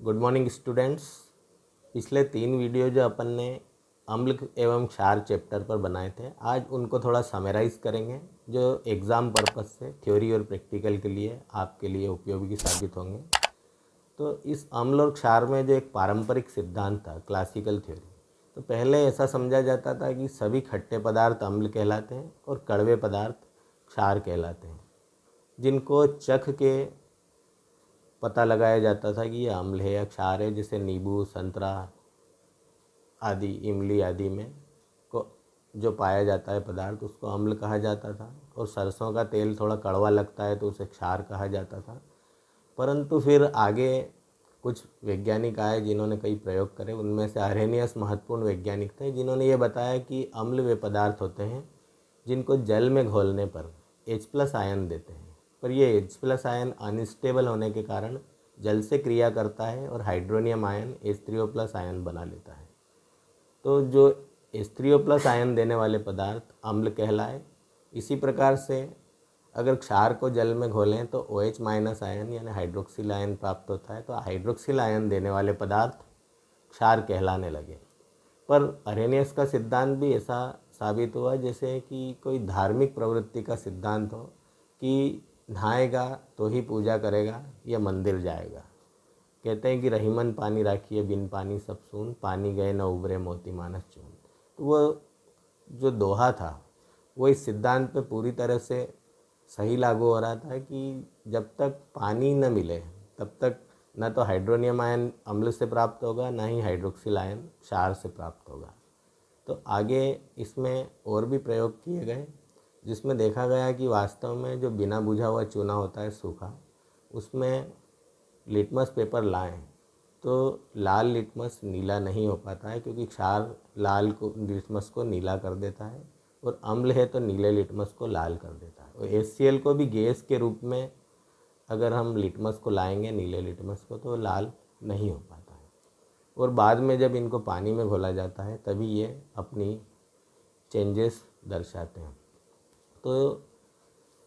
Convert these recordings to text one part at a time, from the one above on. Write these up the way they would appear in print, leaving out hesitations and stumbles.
Good morning students. पिछले 3 video जो अपन ने अम्ल एवं क्षार चैप्टर पर बनाए थे, आज उनको थोड़ा समराइज़ करेंगे जो एग्ज़ाम पर्पस से थ्योरी और प्रैक्टिकल के लिए आपके लिए उपयोगी साबित होंगे। तो इस अम्ल और क्षार में जो एक पारंपरिक सिद्धांत था, क्लासिकल थ्योरी, तो पहले ऐसा समझा जाता था कि सभी खट्टे पदार्थ अम्ल कहलाते हैं और कड़वे पदार्थ क्षार कहलाते हैं, जिनको चख के पता लगाया जाता था कि ये अम्ल है या क्षार है। जैसे नींबू, संतरा आदि, इमली आदि में को जो पाया जाता है पदार्थ, उसको अम्ल कहा जाता था। और सरसों का तेल थोड़ा कड़वा लगता है तो उसे क्षार कहा जाता था। परंतु फिर आगे कुछ वैज्ञानिक आए जिन्होंने कई प्रयोग करे। उनमें से अरेनियस महत्वपूर्ण वैज्ञानिक थे, जिन्होंने ये बताया कि अम्ल वे पदार्थ होते हैं जिनको जल में घोलने पर H+ आयन देते हैं, पर ये H+ आयन अनस्टेबल होने के कारण जल से क्रिया करता है और हाइड्रोनियम आयन H3O+ आयन बना लेता है। तो जो H3O+ आयन देने वाले पदार्थ अम्ल कहलाए। इसी प्रकार से अगर क्षार को जल में घोलें तो OH- आयन यानी हाइड्रोक्सिल आयन प्राप्त होता है। तो हाइड्रोक्सिल आयन देने वाले पदार्थ क्षार कहलाने लगे। पर अरेनियस का सिद्धांत भी ऐसा साबित हुआ जैसे कि कोई धार्मिक प्रवृत्ति का सिद्धांत हो कि नहाएगा तो ही पूजा करेगा या मंदिर जाएगा। कहते हैं कि रहीमन पानी राखिए बिन पानी सब सून, पानी गए न उबरे मोती मानस चून। तो वो जो दोहा था वो इस सिद्धांत पे पूरी तरह से सही लागू हो रहा था कि जब तक पानी न मिले तब तक न तो हाइड्रोनियम आयन अम्ल से प्राप्त होगा, ना ही हाइड्रोक्सिल आयन क्षार से प्राप्त होगा। तो आगे इसमें और भी प्रयोग किए गए, जिसमें देखा गया कि वास्तव में जो बिना बुझा हुआ चूना होता है सूखा, उसमें लिटमस पेपर लाएं तो लाल लिटमस नीला नहीं हो पाता है, क्योंकि क्षार लाल को लिटमस को नीला कर देता है और अम्ल है तो नीले लिटमस को लाल कर देता है। और HCl को भी गैस के रूप में अगर हम लिटमस को लाएंगे, नीले लिटमस को, तो लाल नहीं हो पाता है। और बाद में जब इनको पानी में घोला जाता है तभी ये अपनी चेंजेस दर्शाते हैं। तो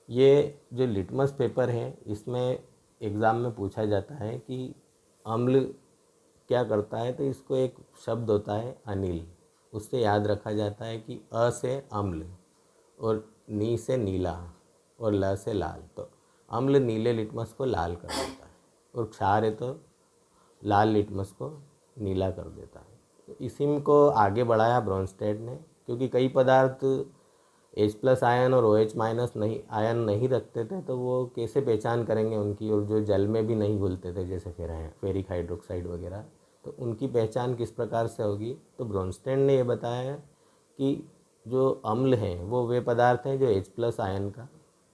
ये जो लिटमस पेपर है, इसमें एग्ज़ाम में पूछा जाता है कि अम्ल क्या करता है। तो इसको एक शब्द होता है अनिल, उससे याद रखा जाता है कि अ से अम्ल और नी से नीला और ल से लाल। तो अम्ल नीले लिटमस को लाल कर देता है और क्षार है तो लाल लिटमस को नीला कर देता है। तो इसी को आगे बढ़ाया ब्रोंस्टेड ने, क्योंकि कई पदार्थ H+ आयन और OH- नहीं आयन नहीं रखते थे, तो वो कैसे पहचान करेंगे उनकी। और जो जल में भी नहीं घुलते थे जैसे फेरिक हाइड्रोक्साइड वगैरह, तो उनकी पहचान किस प्रकार से होगी। तो ब्रोंस्टेड ने ये बताया कि जो अम्ल हैं वो वे पदार्थ हैं जो H+ आयन का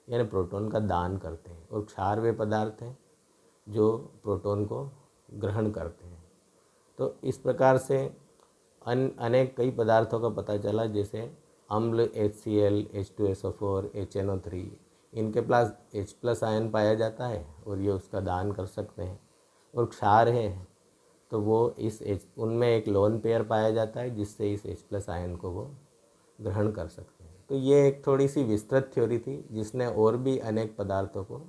यानी प्रोटॉन का दान करते हैं, और क्षार वे पदार्थ हैं जो प्रोटॉन को ग्रहण करते हैं। तो इस प्रकार से अनेक कई पदार्थों का पता चला, जैसे अम्ल HCl, H2SO4, HNO3, इनके पास H+ आयन पाया जाता है और ये उसका दान कर सकते हैं। और क्षार है तो वो उनमें एक लोन पेयर पाया जाता है जिससे इस H+ आयन को वो ग्रहण कर सकते हैं। तो ये एक थोड़ी सी विस्तृत थ्योरी थी जिसने और भी अनेक पदार्थों को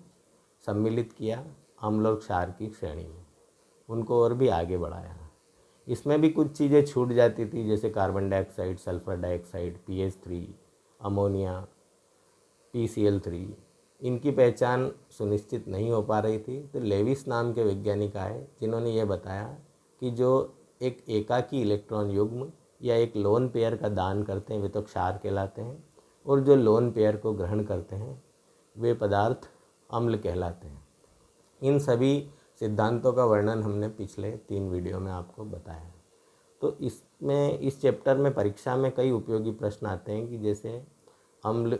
सम्मिलित किया अम्ल और क्षार की श्रेणी में, उनको और भी आगे बढ़ाया। इसमें भी कुछ चीज़ें छूट जाती थी, जैसे carbon dioxide, sulphur dioxide, PH3, ammonia, PCl3, इनकी पहचान सुनिश्चित नहीं हो पा रही थी। तो लेविस नाम के वैज्ञानिक आए जिन्होंने ये बताया कि जो एक एकाकी इलेक्ट्रॉन युग्म या एक लोन पेयर का दान करते हैं वे तो क्षार कहलाते हैं, और जो लोन पेयर को ग्रहण करते हैं वे पदार्थ अम्ल कहलाते हैं। इन सभी सिद्धांतों का वर्णन हमने पिछले 3 वीडियो में आपको बताया। तो इसमें इस चैप्टर में परीक्षा में कई उपयोगी प्रश्न आते हैं कि जैसे अम्ल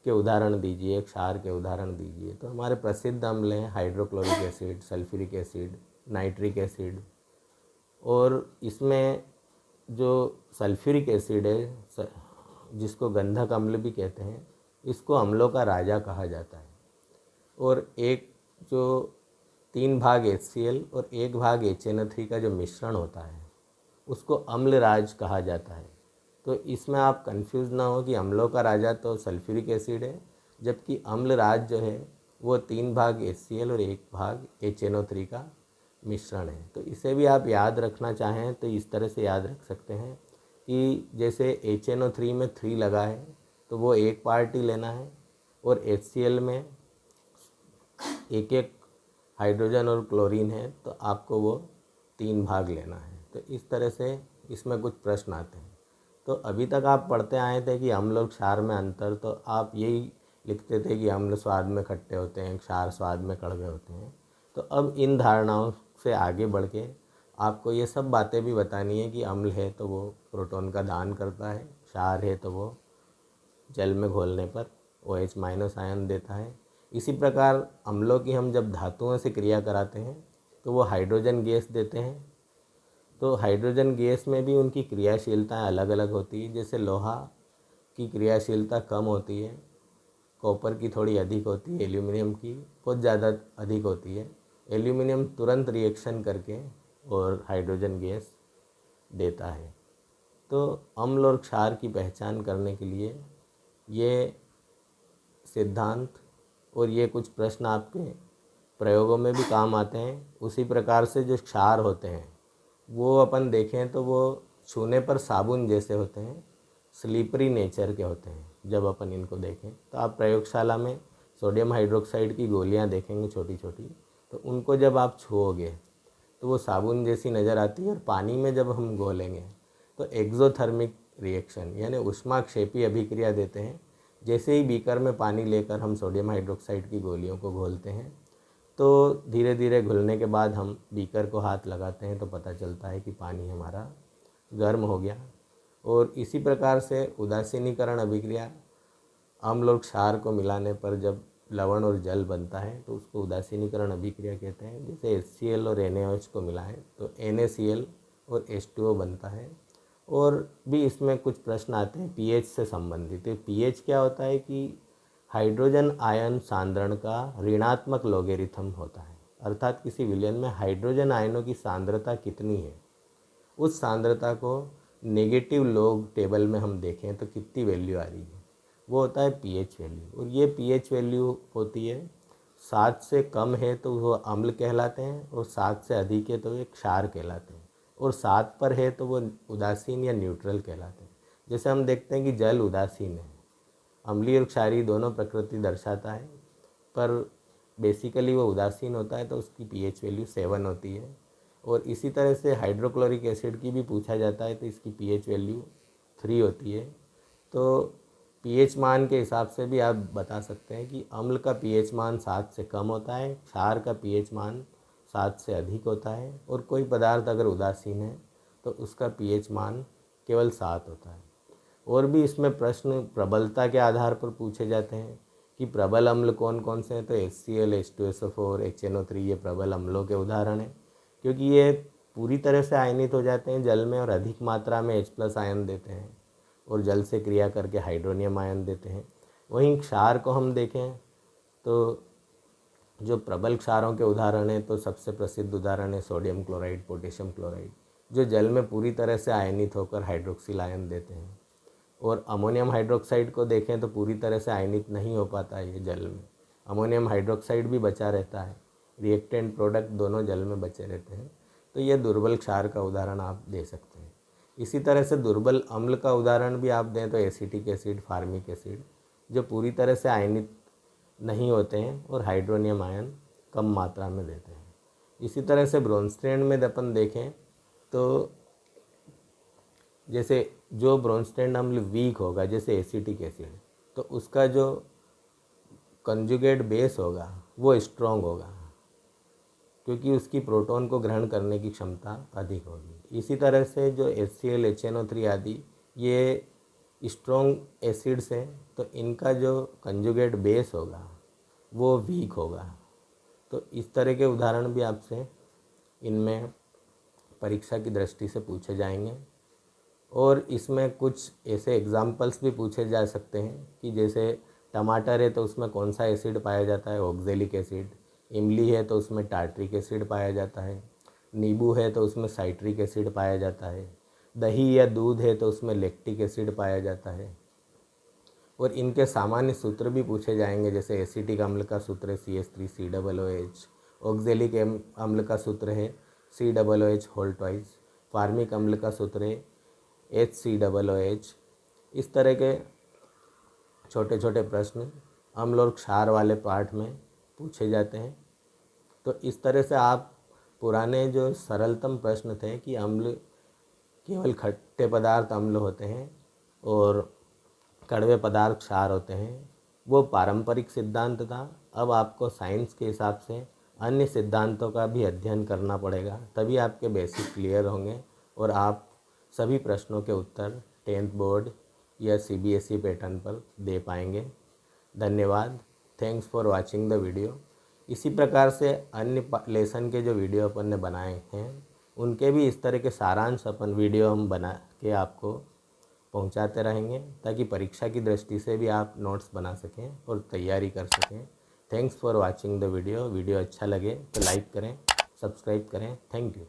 के उदाहरण दीजिए, क्षार के उदाहरण दीजिए। तो हमारे प्रसिद्ध अम्ल हैं hydrochloric acid, sulphuric acid, nitric acid. और इसमें जो सल्फ्यूरिक एसिड है, जिसको गंधक अम्ल भी कहते हैं, इसको अम्लों का राजा कहा जाता है। और एक जो 3 भाग HCl और 1 भाग HNO3 का जो मिश्रण होता है उसको अम्लराज कहा जाता है। तो इसमें आप कंफ्यूज ना हो कि अम्लों का राजा तो सल्फ्यूरिक एसिड है, जबकि अम्लराज जो है वो 3 भाग HCl और 1 भाग HNO3 का मिश्रण है। तो इसे भी आप याद रखना चाहें तो इस तरह से याद रख सकते हैं कि जैसे HNO3 में 3 लगा है तो वो एक पार्ट ही लेना है, और HCl में एक एक हाइड्रोजन और क्लोरीन है तो आपको वो 3 भाग लेना है। तो इस तरह से इसमें कुछ प्रश्न आते हैं। तो अभी तक आप पढ़ते आए थे कि अम्ल और क्षार में अंतर, तो आप यही लिखते थे कि अम्ल स्वाद में खट्टे होते हैं, क्षार स्वाद में कड़वे होते हैं। तो अब इन धारणाओं से आगे बढ़ के आपको ये सब बातें भी बतानी है कि अम्ल है तो वो प्रोटॉन का दान करता है, क्षार है तो वो जल में घोलने पर OH- आयन देता है। इसी प्रकार अम्लों की हम जब धातुओं से क्रिया कराते हैं तो वो हाइड्रोजन गैस देते हैं। तो हाइड्रोजन गैस में भी उनकी क्रियाशीलताएं अलग अलग होती है। जैसे लोहा की क्रियाशीलता कम होती है, कॉपर की थोड़ी अधिक होती है, एल्यूमिनियम की बहुत ज़्यादा अधिक होती है। एल्यूमिनियम तुरंत रिएक्शन करके और हाइड्रोजन गैस देता है। तो अम्ल और क्षार की पहचान करने के लिए ये सिद्धांत और ये कुछ प्रश्न आपके प्रयोगों में भी काम आते हैं। उसी प्रकार से जो क्षार होते हैं वो अपन देखें तो वो छूने पर साबुन जैसे होते हैं, स्लिपरी नेचर के होते हैं। जब अपन इनको देखें तो आप प्रयोगशाला में सोडियम हाइड्रोक्साइड की गोलियां देखेंगे छोटी छोटी, तो उनको जब आप छुओगे तो वो साबुन जैसी नज़र आती है। और पानी में जब हम घोलेंगे तो एक्जोथर्मिक रिएक्शन यानी ऊष्माक्षेपी अभिक्रिया देते हैं। जैसे ही बीकर में पानी लेकर हम सोडियम हाइड्रोक्साइड की गोलियों को घोलते हैं तो धीरे धीरे घुलने के बाद हम बीकर को हाथ लगाते हैं तो पता चलता है कि पानी हमारा गर्म हो गया। और इसी प्रकार से उदासीनीकरण अभिक्रिया, अम्ल और क्षार को मिलाने पर जब लवण और जल बनता है तो उसको उदासीनीकरण अभिक्रिया कहते हैं। जैसे HCl और NaOH को मिलाएं तो NaCl और H2O बनता है। और भी इसमें कुछ प्रश्न आते हैं pH से संबंधित। तो pH क्या होता है कि हाइड्रोजन आयन सांद्रण का ऋणात्मक लोगेरिथम होता है, अर्थात किसी विलयन में हाइड्रोजन आयनों की सांद्रता कितनी है उस सांद्रता को नेगेटिव लॉग टेबल में हम देखें तो कितनी वैल्यू आ रही है, वो होता है pH वैल्यू। और ये pH वैल्यू होती है 7 से कम है तो वो अम्ल कहलाते हैं, और 7 से अधिक है तो ये क्षार कहलाते हैं, और 7 पर है तो वो उदासीन या न्यूट्रल कहलाते हैं। जैसे हम देखते हैं कि जल उदासीन है, अम्लीय और क्षारीय दोनों प्रकृति दर्शाता है, पर बेसिकली वो उदासीन होता है तो उसकी pH वैल्यू 7 होती है। और इसी तरह से हाइड्रोक्लोरिक एसिड की भी पूछा जाता है तो इसकी pH वैल्यू 3 होती है। तो pH मान के हिसाब से भी आप बता सकते हैं कि अम्ल का pH मान 7 से कम होता है, क्षार का pH मान 7 से अधिक होता है, और कोई पदार्थ अगर उदासीन है तो उसका pH मान केवल 7 होता है। और भी इसमें प्रश्न प्रबलता के आधार पर पूछे जाते हैं कि प्रबल अम्ल कौन कौन से हैं। तो HCl, H2SO4, HNO3 ये प्रबल अम्लों के उदाहरण हैं, क्योंकि ये पूरी तरह से आयनित हो जाते हैं जल में और अधिक मात्रा में H+ आयन देते हैं और जल से क्रिया करके हाइड्रोनियम आयन देते हैं। वहीं क्षार को हम देखें तो जो प्रबल क्षारों के उदाहरण हैं तो सबसे प्रसिद्ध उदाहरण है सोडियम क्लोराइड, पोटेशियम क्लोराइड, जो जल में पूरी तरह से आयनित होकर हाइड्रोक्सिल आयन देते हैं। और अमोनियम हाइड्रोक्साइड को देखें तो पूरी तरह से आयनित नहीं हो पाता है ये जल में, अमोनियम हाइड्रोक्साइड भी बचा रहता है, रिएक्टेंट प्रोडक्ट दोनों जल में बचे रहते हैं। तो ये दुर्बल क्षार का उदाहरण आप दे सकते हैं। इसी तरह से दुर्बल अम्ल का उदाहरण भी आप दें तो एसिटिक एसिड, फार्मिक एसिड, जो पूरी तरह से आयनित नहीं होते हैं और हाइड्रोनियम आयन कम मात्रा में देते हैं। इसी तरह से ब्रोंस्टेन में अपन देखें तो जैसे जो ब्रोंस्टेन अम्ल वीक होगा जैसे एसिटिक एसिड, तो उसका जो कंजुगेट बेस होगा वो स्ट्रॉन्ग होगा, क्योंकि उसकी प्रोटॉन को ग्रहण करने की क्षमता अधिक होगी। इसी तरह से जो HCl, HNO3 आदि ये स्ट्रॉन्ग एसिड्स हैं तो इनका जो कंजुगेट बेस होगा वो वीक होगा। तो इस तरह के उदाहरण भी आपसे इनमें परीक्षा की दृष्टि से पूछे जाएंगे। और इसमें कुछ ऐसे एग्जाम्पल्स भी पूछे जा सकते हैं कि जैसे टमाटर है तो उसमें कौन सा एसिड पाया जाता है, ऑक्जेलिक एसिड। इमली है तो उसमें टार्ट्रिक एसिड पाया जाता है। नींबू है तो उसमें साइट्रिक एसिड पाया जाता है। दही या दूध है तो उसमें लैक्टिक एसिड पाया जाता है। और इनके सामान्य सूत्र भी पूछे जाएंगे, जैसे एसिटिक अम्ल का सूत्र है CH3COOH, ऑक्जेलिक अम्ल का सूत्र है COOH होल ट्वाइस। फार्मिक अम्ल का सूत्र है HCOOH। इस तरह के छोटे छोटे प्रश्न अम्ल और क्षार वाले पाठ में पूछे जाते हैं। तो इस तरह से आप पुराने जो सरलतम प्रश्न थे कि अम्ल केवल खट्टे पदार्थ अम्ल होते हैं और कड़वे पदार्थ क्षार होते हैं, वो पारंपरिक सिद्धांत था। अब आपको साइंस के हिसाब से अन्य सिद्धांतों का भी अध्ययन करना पड़ेगा, तभी आपके बेसिक क्लियर होंगे और आप सभी प्रश्नों के उत्तर 10th बोर्ड या CBSE पैटर्न पर दे पाएंगे। धन्यवाद। Thanks for watching the video. इसी प्रकार से अन्य लेसन के जो वीडियो अपन ने बनाए हैं उनके भी इस तरह के सारांश अपन वीडियो हम बना के आपको पहुंचाते रहेंगे, ताकि परीक्षा की दृष्टि से भी आप नोट्स बना सकें और तैयारी कर सकें। Thanks for watching the video. Video अच्छा लगे तो लाइक करें, सब्सक्राइब करें। Thank you.